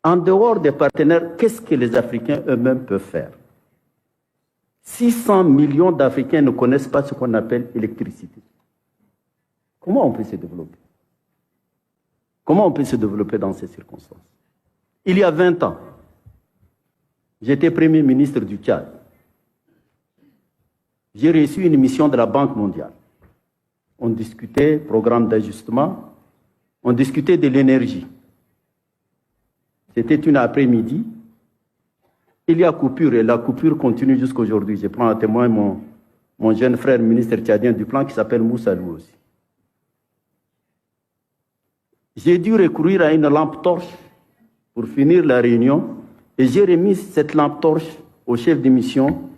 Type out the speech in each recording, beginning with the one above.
En dehors des partenaires, qu'est-ce que les Africains eux-mêmes peuvent faire? 600 millions d'Africains ne connaissent pas ce qu'on appelle l'électricité. Comment on peut se développer? Comment on peut se développer dans ces circonstances? Il y a 20 ans, j'étais Premier ministre du Tchad. J'ai reçu une mission de la Banque mondiale. On discutait programme d'ajustement, on discutait de l'énergie. C'était une après-midi. Il y a coupure et la coupure continue jusqu'à aujourd'hui. Je prends à témoin mon jeune frère ministre tchadien du plan qui s'appelle Moussa Lou aussi. J'ai dû recourir à une lampe torche pour finir la réunion et j'ai remis cette lampe torche au chef de mission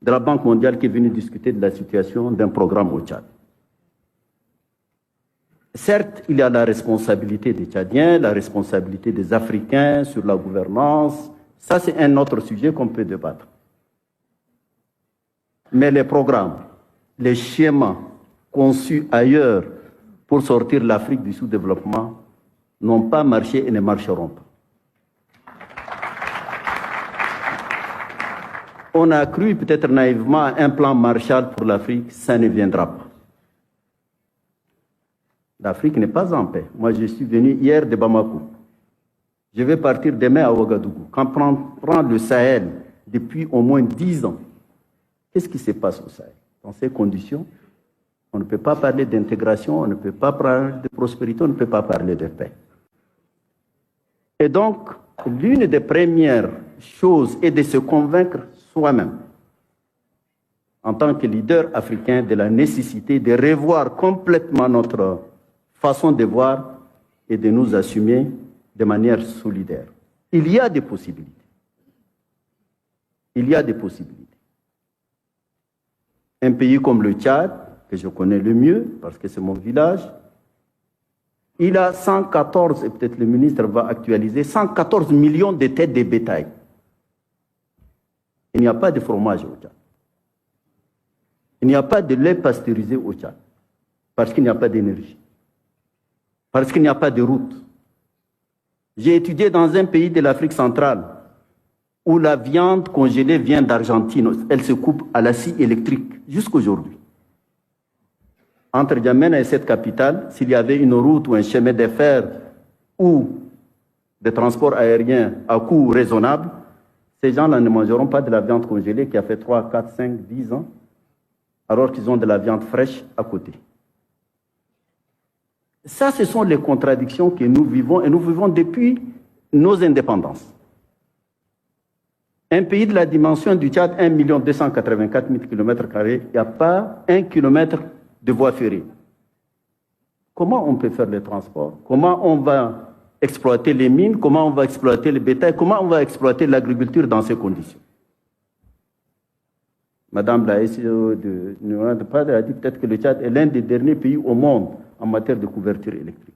de la Banque mondiale qui est venu discuter de la situation d'un programme au Tchad. Certes, il y a la responsabilité des Tchadiens, la responsabilité des Africains sur la gouvernance. Ça, c'est un autre sujet qu'on peut débattre. Mais les programmes, les schémas conçus ailleurs pour sortir l'Afrique du sous-développement n'ont pas marché et ne marcheront pas. On a cru peut-être naïvement à un plan Marshall pour l'Afrique, ça ne viendra pas. L'Afrique n'est pas en paix. Moi, je suis venu hier de Bamako. Je vais partir demain à Ouagadougou. Quand on prend le Sahel depuis au moins 10 ans, qu'est-ce qui se passe au Sahel? Dans ces conditions, on ne peut pas parler d'intégration, on ne peut pas parler de prospérité, on ne peut pas parler de paix. Et donc, l'une des premières choses est de se convaincre soi-même, en tant que leader africain, de la nécessité de revoir complètement notre façon de voir et de nous assumer de manière solidaire. Il y a des possibilités. Il y a des possibilités. Un pays comme le Tchad, que je connais le mieux, parce que c'est mon village, il a 114, et peut-être le ministre va actualiser, 114 millions de têtes de bétail. Il n'y a pas de fromage au Tchad. Il n'y a pas de lait pasteurisé au Tchad, parce qu'il n'y a pas d'énergie, parce qu'il n'y a pas de route. J'ai étudié dans un pays de l'Afrique centrale où la viande congelée vient d'Argentine. Elle se coupe à la scie électrique jusqu'à aujourd'hui. Entre N'Djamena et cette capitale, s'il y avait une route ou un chemin de fer ou des transports aériens à coût raisonnable, ces gens-là ne mangeront pas de la viande congelée qui a fait 3, 4, 5, 10 ans, alors qu'ils ont de la viande fraîche à côté. Ça, ce sont les contradictions que nous vivons, et nous vivons depuis nos indépendances. Un pays de la dimension du Tchad, 1 284 000 km², il n'y a pas 1 kilomètre de voie ferrée. Comment on peut faire le transport? Comment on va exploiter les mines? Comment on va exploiter le bétail? Comment on va exploiter l'agriculture dans ces conditions? Madame la SEO de Padre a dit peut-être que le Tchad est l'un des derniers pays au monde en matière de couverture électrique.